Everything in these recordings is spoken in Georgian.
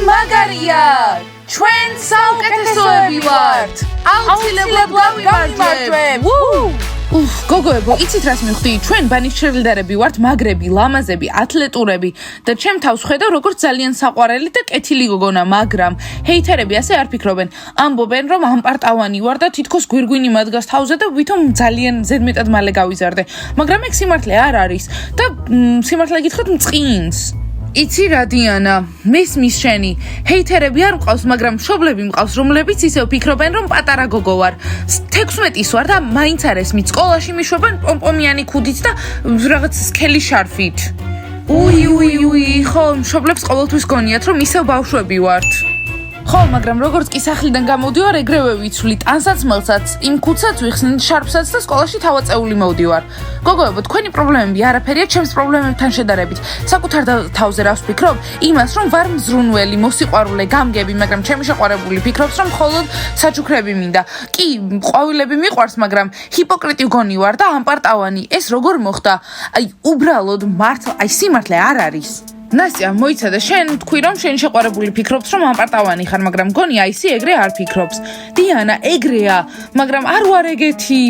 მაგარია! ჩვენ საუკეთესოები ვართ! აუცილებლად გავიმარჯვებ! გოგოებო, იცით რას მივხვდი? ჩვენ ბანიშჩერილდერები ვართ, მაგრები, ლამაზები, ათლეტურები და ჩემ თავს ხედავ როგორც ძალიან საყვარელი და კეთილი გოგონა, მაგრამ ჰეითერები ასე არ ფიქრობენ. ამბობენ, რომ ამპარტავანი ვარ და თითქოს გვირგვინი მადგას თავზე და ვითომ ძალიან ზედმეტად მალე გავიზარდე. მაგრამ ეგ სიმართლე არ არის და სიმართლე გითხრათ მწყინს. იცი რა დიანა, მესმის შენი, ჰეითერები არ მყავს, მაგრამ მშობლები მყავს, რომლებიც ისევ ფიქრობენ, რომ პატარა გოგო ვარ. 16-ის ვარ და მაინც არ ესმით, სკოლაში მიშვებენ პომპომიანი ქუდით და რაღაც სქელი შარფით. უი, ხო, მშობლებს ყოველთვის გონიათ, რომ ისევ ბავშვები ვართ. ხო, მაგრამ როგორც კი სახლიდან გამოვდივარ, ეგრევე ვიცვლით, ანსაცმელსაც, იმ ქუდსაც ვიხსნით, შარფსაც და სკოლაში თავაწეული მოვდივარ. გოგოებო, თქვენი პრობლემები არაფერია ჩემს პრობლემებთან შედარებით. საკუთარ თავზე რას ვფიქრობ? იმას, რომ ვარ მზრუნველი, მოსიყვარულე, გამგები, მაგრამ ჩემი შეყვარებული ფიქრობს, რომ მხოლოდ საჩუქრები მინდა. კი, ყვავილები მიყვარს, მაგრამ ჰიპოკრიტი გონი ვარ და ამპარტავანი. ეს როგორ მოხდა? უბრალოდ მართლა, სიმართლე არ არის. ნასტია, მოიცადე, შენ თქვი, რომ შენ შეყვარებული ფიქრობს, რომ ამპარტავანი ხარ, მაგრამ გონი აისი ეგრე არ ფიქრობს. დიანა, ეგრეა, მაგრამ არ ვარ ეგეთი.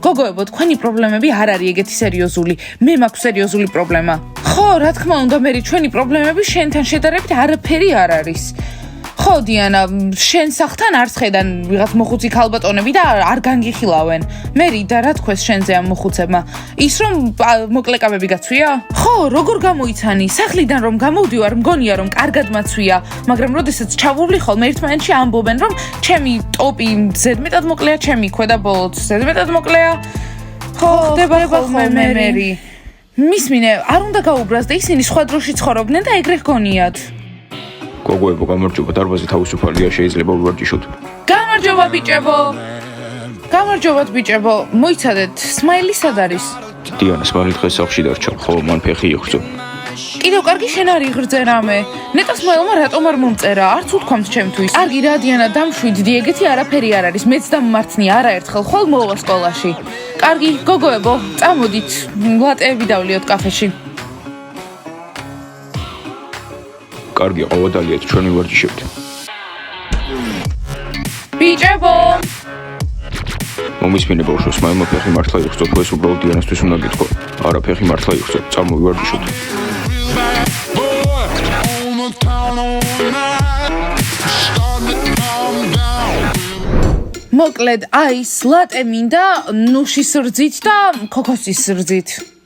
გოგოებო, თქვენი პრობლემები არ არის ეგეთი სერიოზული. მე მაქვს სერიოზული პრობლემა. ხო, რა თქმა უნდა, მე ჩვენი პრობლემები შენთან შედარებით არაფერი არ არის. ხო, დიანა, შენ სახლთან არ შეხედან ვიღაც მოხუცი ქალბატონები და არ განგიხილავენ. მერი და რა თქვეს შენზე ამ მოხუცებმა? ის რომ მოკლეკავები გაცვია? ხო, როგორ გამოიცანი? სახლიდან რომ გამოვდივარ, მგონია რომ კარგად მაცვია, მაგრამ როდესაც ჩავუვლი ხოლმე ერთმანეთში ამბობენ, რომ ჩემი ტოპი ზედმეტად მოკლეა, ჩემი ქვედა ბოლოც ზედმეტად მოკლეა. ხო, ხდება ხოლმე მერი. მისმინე, არ უნდა გაუბრას და ისინი სხვა დროში ცხოვრობდნენ და ეგრე ჰგონიათ. გოგოებო, გამარჯობა, დარბაზი თავისუფალია, შეიძლება ვივარჯიშოთ. გამარჯობათ ბიჭებო, მოიცადეთ, სმაილი სად არის? დიანა, სმაილი დღეს სახლში დარჩა, ხო, მან ფეხი იღრძო. კიდევ კარგი შენ არ იღრძე რამე. ნეტა სმაილმა რატომ არ მომწერა? არც უთქვამთ ჩემთვის. კარგი რა დიანა, დამშვიდდი, ეგეთი არაფერი არ არის. მეც დამმართნი არაერთხელ, ხოლ მოვა სკოლაში. კარგი, გოგოებო, წამოდით, ლატეები დავლიოთ კაფეში. კარგი, ყავადალიათ, ჩვენ ვივარჯიშებთ. ბიჭებო! მომისმინე ბავშვო, სმაილმა ფეხი მართლა იღრძო, თუ ეს უბრალოდ დიანასთვის უნდა გითხოვ. არა, ფეხი მართლა იღრძო, წამოვივარჯიშოთ. მოკლედ, ის ლატე მინდა ნუშის რძით და ქოქოსის რძით.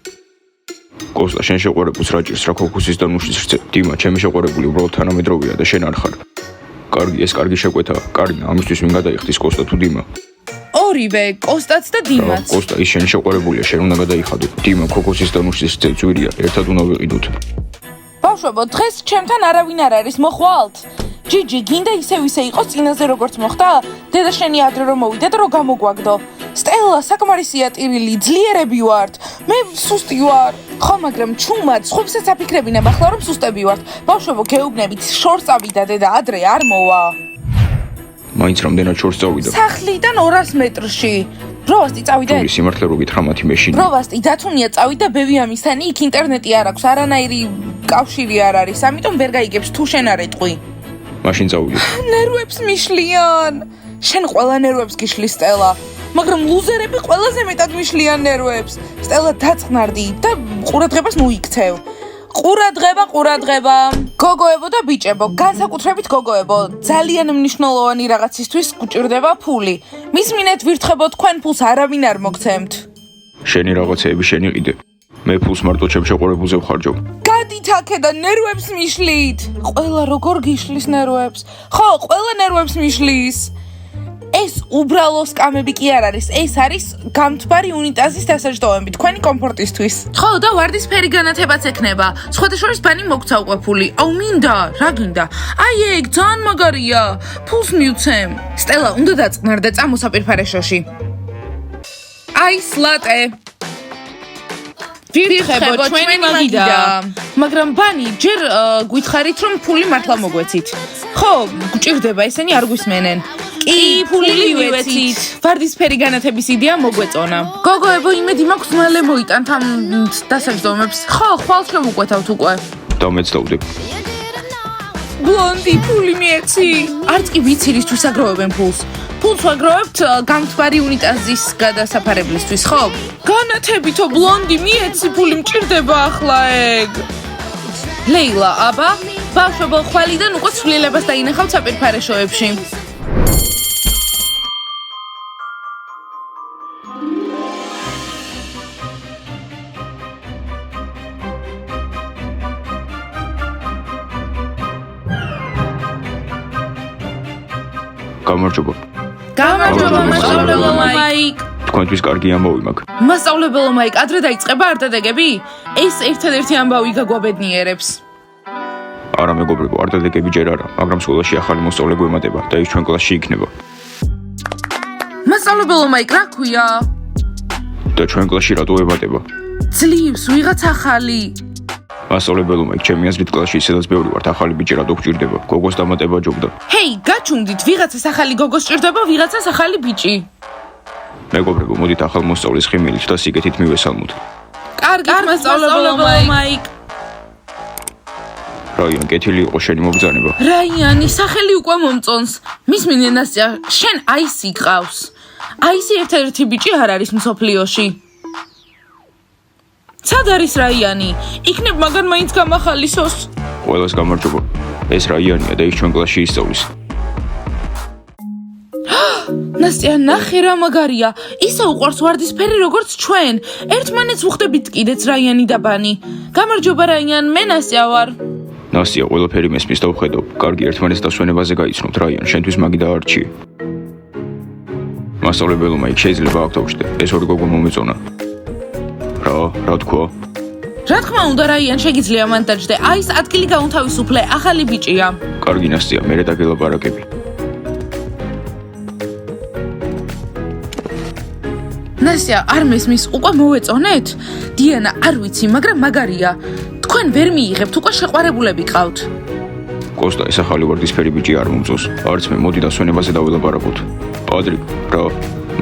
კოსტა, შენ შეყვარებულს რა ჭირს, რა ქოქოსის და ნუშის რძე? დიმა, ჩემი შეყვარებული უბრალოდ თანამედროვეა და შენ არ ხარ. კარგი, ეს კარგი შეკვეთაა. კარინა, ამისთვის ვინ გადაიხდის, კოსტა თუ დიმა? ორივე, კოსტაც და დიმაც. კოსტა, ის შენი შეყვარებულია, შენ უნდა გადაიხადო. დიმა, ქოქოსის და ნუშის რძე ძვირია, ერთად უნდა ვიყიდოთ. ბავშვებო, დღეს ჩემთან არავინ არ არის, მოხვალთ? ჯიჯი, გინდა ისე იყოს წინაზე როგორც მოხდა? დედა შენი ადრე რომ მოვიდა და რომ გამოგვაგდო. სტელა, საკმარისია ტირილი, ძლიერები ვართ. მე სუსტი ვარ. ხო, მაგრამ ჩუმად, სხვებსაც აფიქრებინებ ახლა რომ სუსტები ვართ. ბავშვებო, გეუბნებით, შორს წავიდა დედა, ადრე არ მოვა. მაინც რამდენად შორს წავიდა? სახლიდან 200 მეტრში. ბროვასტი წავიდა. თუმცა სიმართლე რო გითხრა მათი მეშინი. ბროვასტი დათუნია წავიდა ბევი ამისთანი, იქ ინტერნეტი არ აქვს, არანაირი კავშირი არ არის, ამიტომ ვერ გაიგებს თუ შენ არ ეტყვი. მაშინ წავიდე. ნერვებს მიშლიან. შენ ყველა ნერვებს გიშლის, სტელა. მაგრამ ლუზერები ყველაზე მეტად მიშლიან ნერვებს. სტელა, დაწყნარდი და ყურადღებას მოიქცევ. ყურადღება. გოგოებო და ბიჭებო, განსაკუთრებით გოგოებო, ძალიან მნიშვნელოვანი რაღაცისთვის გჭირდება ფული. მისმინეთ, ვირთხებო, თქვენ ფულს არავინ არ მოგცემთ. შენი რაღაცეები შენი ყიდე. მე ფულს მარტო ჩემ შეყვარებულზე ვხარჯავ. გადით აქედან, ნერვებს მიშლით. ყველა როგორ გიშლის ნერვებს? ხო, ყველა ნერვებს მიშლის. ეს უბრალო სკამები კი არ არის, ეს არის გამთბარი უნიტაზის დასაჯდომები თქვენი კომფორტისთვის. ხო, და ვარდისფერი განათებაც ექნება. სხვათა შორის ბანი მოგცა უკვე ფული. მინდა, რა გინდა? ეგ ძალიან მაგარია. ფულს მივცემ. სტელა, უნდა დაწყნარდე, წამო საპირფარეშოში. ლატე. ვირთხებო, ჩვენი მაგიდა. მაგრამ ბანი, ჯერ გითხარით, რომ ფული მართლა მოგვეცით. ხო, გჭირდება, ესენი არ გვისმენენ. კი, ფული მივეცით. ვარდისფერი განათების იდეა მოგვეწონა. გოგოებო, იმედი მაქვს მალე მოიტანთ ამ დასაჯდომებს. ხო, ხვალ შემოგვეთავთ უკვე. და მეც დავდებ. ბლონდი, ფული მიეცი. არც კი ვიცი რისთვის აგროვებენ ფულს. ფულს ვაგროვებთ გამთბარი უნიტაზის გადასაფარებლისთვის, ხო? განათებითო ბლონდი, მიეცი, ფული მჭირდება ახლა ეგ. ლეილა, აბა, ბავშვებო ხვალიდან უკვე ცვლილებას დაინახავთ საპირფარეშოებში. გამარჯობა. გამარჯობა, მასწავლებელო მაიკ. თქვენთვის კარგი ამბავი მაქვს. მასწავლებელო მაიკ, ადრე დაიწყება არ დადეგები? ეს ერთადერთი ამბავი გაგვაბედნიერებს. არა მეგობრებო, არ დადეგები ჯერ არა, მაგრამ სკოლაში ახალი მოსწავლე გვემატება და ის ჩვენ კლასში იქნება. მასწავლებელო მაიკ, რა ქვია? და ჩვენ კლასში რატო ემატება? ძლივს, ვიღაც ახალი. მასწავლებელო მაიკ, ჩემი აზრით კლასში ისედაც ბევრი ვართ, ახალი ბიჭი რატო გჭირდება? გოგოს დამატება ჯობდა. ჰეი, გაჩუნდით, ვიღაცას ახალი გოგოს ჭირდება, ვიღაცას ახალი ბიჭი. მეგობრებო, მოდით ახალ მოსწავლის ხიმილით და სიგეთით მივესალმოთ. კარგით, მასწავლებელო მაიკ. რაიან, კეთილი იყო შენი მობრძანება. რაიანი, სახელი უკვე მომწონს. მის მინენასია, შენ აისი გყავს. აისი ერთადერთი ბიჭი არ არის მსოფლიოში. სად არის რაიანი? იქნებ მაგან მაინც გამახალისოს. ყველას გამარჯობა. ეს რაიანია და ის ჩვენ კლასში ისწავლის. ნასტია, ნახე რა მაგარია. ისე უყვარს ვარდისფერი როგორც ჩვენ. ერთმანეთს ვხვდებით კიდეც რაიანი და ბანი. გამარჯობა რაიან, მე ნასტია ვარ. ნასტია, ყველაფერი მესმის და ვხედავ. კარგი, ერთმანეთს დასვენებაზე გაიცნობთ, რაიან, შენთვის მაგი დაარჩიე. მასწავლებელო მაიკ, შეიძლება აქ დავჭდე. ეს ორი გოგო მომეწონა. რა თქვა? რა თქმა უნდა, რაიან, შეგიძლია მან დაჭდე. აის ადგილი გაუნთავისუფლე, ახალი ბიჭია. კარგი ნასტია, მერე დაგელაპარაკები. ნასტია, არ მესმის, უკვე მოვეწონეთ? დიანა, არ ვიცი, მაგრამ მაგარია. თქვენ ვერ მიიღებთ, უკვე შეყვარებულები ყავთ. კოსტა, ეს ახალი ვარდისფერი ბიჭი არ მომწონს. არც მე, მოდი დასვენებაზე დაველაპარაკოთ. პადრიკ, რა?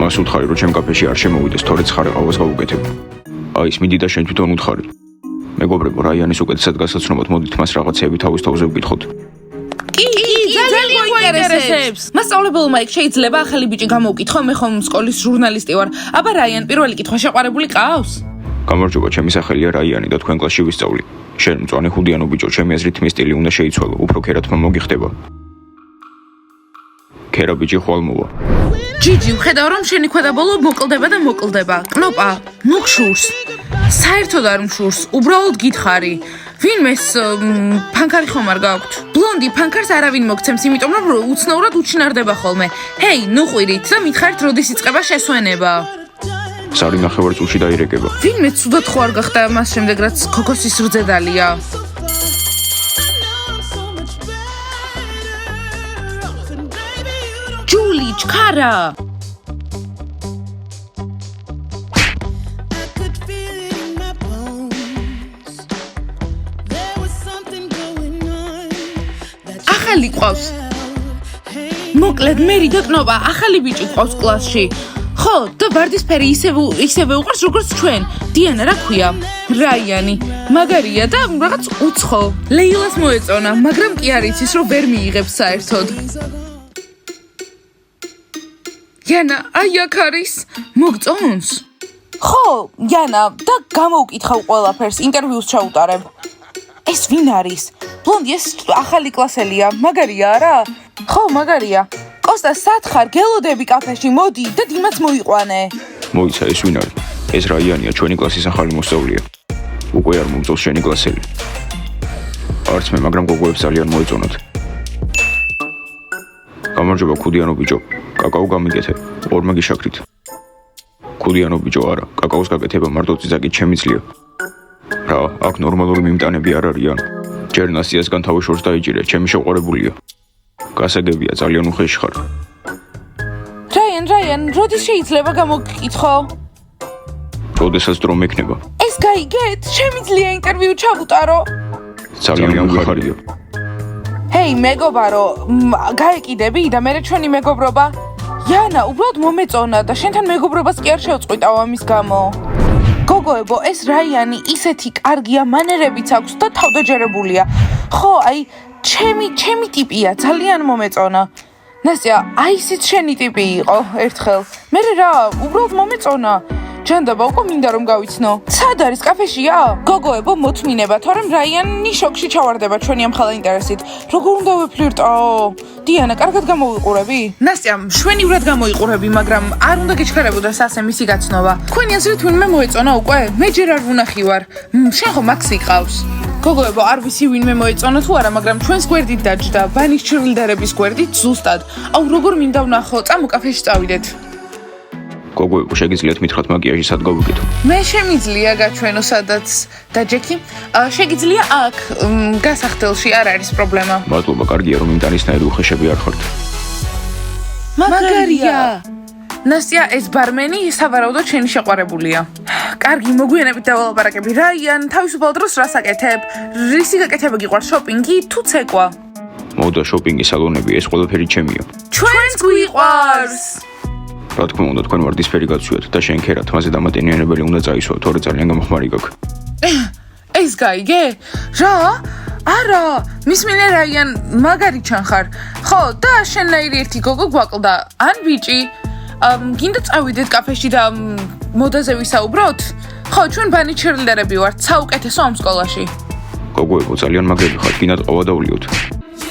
მას უთხარი, რომ ჩემ კაფეში არ შემოვიდეს, თორე ცხარე ყავას გავუკეთებ. აის, მიდი და შენ თვითონ უთხარი. მეგობრებო, რაიანის უკეთესად გასაცნობად, მოდით მას რაღაცეები თავის თავზე ვკითხოთ. კი, ძალიან გვაინტერესებს. მასწავლებელო მაიკ, შეიძლება ახალი ბიჭი გამოვკითხო, მე ხომ სკოლის ჟურნალისტი ვარ. აბა რაიან, პირველი კითხვა შეყვარებული ყავს? გამარჯობა, ჩემი სახელია რაიანი და თქვენ კლასში ვისწავლი. შენ მწვანე ხუდიანო ბიჭო, ჩემი აზრით მის სტილი უნდა შეიცვალო, უფრო ქერათმა მოგიხდება. ქერა ბიჭი ხვალ მოვა. ჯიჯი, ვხედავ რომ შენი ქვედაბოლო მოკლდება და მოკლდება. კნოპა, მოგშურს. საერთოდ არ მშურს, უბრალოდ გითხარი. ვინმეს ფანქარი ხომ არ გაქვთ? ბლონდი ფანქარს არავინ მოგცემს, იმიტომ რომ უცნაურად უჩინარდება ხოლმე. ჰეი, ნუყვირით და მითხარით როდის იწყება შესვენება. სარი ნახევარწუთში დაირეკება. ვინმე ცუდად ხო არ გახდა მას შემდეგ რაც ქოქოსის რძე დალია. ჯული, ჩქარა. ახალი ყავს. მოკლედ მერი და კნოპა, ახალი ბიჭი ყავს კლასში. ხო, და ვარდისფერი ისევე უყურს როგორც ჩვენ. დიანა, რა ქვია? რაიანი. მაგარია და რაღაც უცხო. ლეილას მოეწონა, მაგრამ კი არ იცის რომ ვერ მიიღებს საერთოდ. яна, აი აქ არის. მოგწონს? ხო, яна, და გამოვკითხავ ყველაფერს, ინტერვიუს ჩაუტარებ. ეს ვინ არის? ბლონდი, ეს ახალი კლასელია. მაგარია არა? ხო, მაგარია. კოსტა, სათხარ, გელოდები კაფეში, მოდი და დიმაც მოიყვანე. მოიცა, ეს ვინ არის? ეს რაიანია, ჩვენი კლასის ახალი მოსწავლეა. უკვე არ მომწონს შენი კლასელი. არც მე, მაგრამ გოგოებს ძალიან მოეწონათ. გამარჯობა, ქუდიანო ბიჭო. კაკაო გამიგეთე, ორმაგი შაქრით. ქუდიანო ბიჭო, არა, კაკაოს გაკეთება მარტო წიწაკით შემიძლია. რა, აქ ნორმალური მიმტანები არ არიან. ჯერ ნასტიასგან თავი შორს დაიჭირე, ჩემი შეყვარებულია. გასაგებია, ძალიან უხეში ხარ. რაიან, როდის შეიძლება გამოგკითხო? როდესაც დრო მექნება. ეს გაიგეთ, შემიძლია ინტერვიუ ჩავუტარო? ძალიან უხარია. ჰეი, მეგობარო, გაეკიდები და მე ჩვენი მეგობრობა? яна, უბრალოდ მომეწონა და შენთან მეგობრობას კი არ შევწყვიტავ ამის გამო. გოგოებო, ეს რაიანი ისეთი კარგია, მანერებიც აქვს და თავდაჯერებულია. ხო, აი, ჩემი ტიპია, ძალიან მომეწონა. ნასტია, აი ისიც შენი ტიპი იყო ერთხელ. მე რა, უბრალოდ მომეწონა. ჯანდაბა უკვე მინდა რომ გავიცნო. სად არის კაფეშია? გოგოებო, მოთმინება, თორემ რაიანი შოკში ჩავარდება ჩვენი ამ ხალა ინტერესით. როგორ უნდა ვეფლირტო? დიანა, კარგად გამოვიყურები? ნასტია, მშვენივრად გამოიყურები, მაგრამ არ უნდა გეჩქარებოდეს ასე მისი გაცნობა. თქვენი აზრით ვინმე მოეწონა უკვე? მე ჯერ არ ვუნახი ვარ. შენ ხო მაქსი ყავს? გოგოებო, არ ვიცი ვინმე მოეწონა თუ არა, მაგრამ ჩვენს გვერდით დაჯდა, ბანის ჩრდილდერების გვერდით ზუსტად. აუ, როგორ მინდა ვნახო, წამო კაფეში წავიდეთ. გოგოებო, შეგიძლიათ მითხრათ მაკიაჟი სად გავუკეთო? მე შემიძლია გაჩვენო სადაც და ჯეკი, შეგიძლია აქ გასახდელში არ არის პრობლემა. მადლობა, კარგია რომ იმტანისნაირი უხეშები არ ხართ. მაგარია. ნასტია, ეს ბარმენი სავარაუდოდ შენი შეყვარებულია. კარგი, მოგვიანებით დავალაპარაკები. რაიან, თავისუფალ დროს რას აკეთებ? რისი გაკეთება გიყვარს, შოპინგი თუ ცეკვა? მოდა, შოპინგი, სალონები, ეს ყველაფერი ჩემია. ჩვენს გვიყვარს. რა თქმა უნდა, თქვენ ვარდისფერი გაცვიოთ და შენ ქერათ, მასე დამატენიანებელი უნდა წაისვა, თორე ძალიან გამოხმარი გაქვს. ეს გაიგე? რა? არა, მისმინე რაიან, მაგარი ჩანხარ. ხო, და შენნაირი ერთი გოგო გვაკლდა, ან ბიჭი. გინდა წავიდეთ კაფეში და მოდაზე ვისაუბროთ? ხო, ჩვენ ბანი ჩერლიდერები ვართ, საუკეთესო ამ სკოლაში. გოგოებო, ძალიან მაგრები ხართ, გინდათ ყავა დავლიოთ.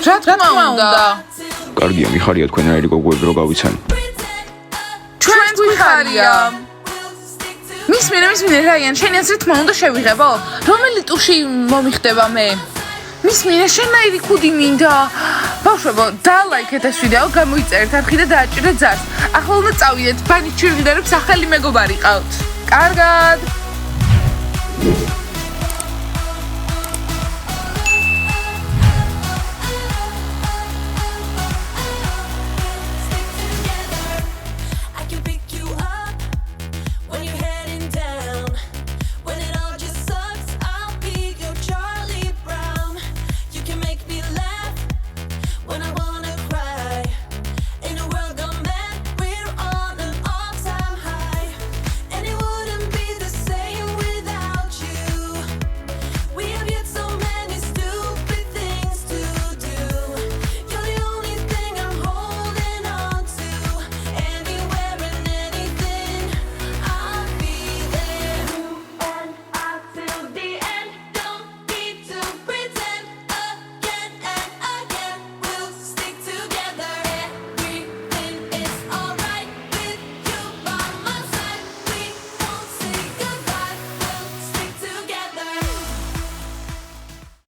რა თქმა უნდა. კარგია, მიხარია თქვენაირი გოგოები რო გავიცანი. ჩვენც გვიხარია. მისმინე რაიან, შენი აზრით თქმა უნდა შევიღებო? რომელი ტუში მომიხდება მე? მისმინე, შენაირი ქუდი მინდა. ბავშვებო, დალაიქეთ ეს ვიდეო, გამოიწერეთ არხი და დააჭირეთ ზარს. ახლა უნდა წავიდეთ, ბანის ჩრდილდერებს ახალი მეგობარი ყავთ. კარგად.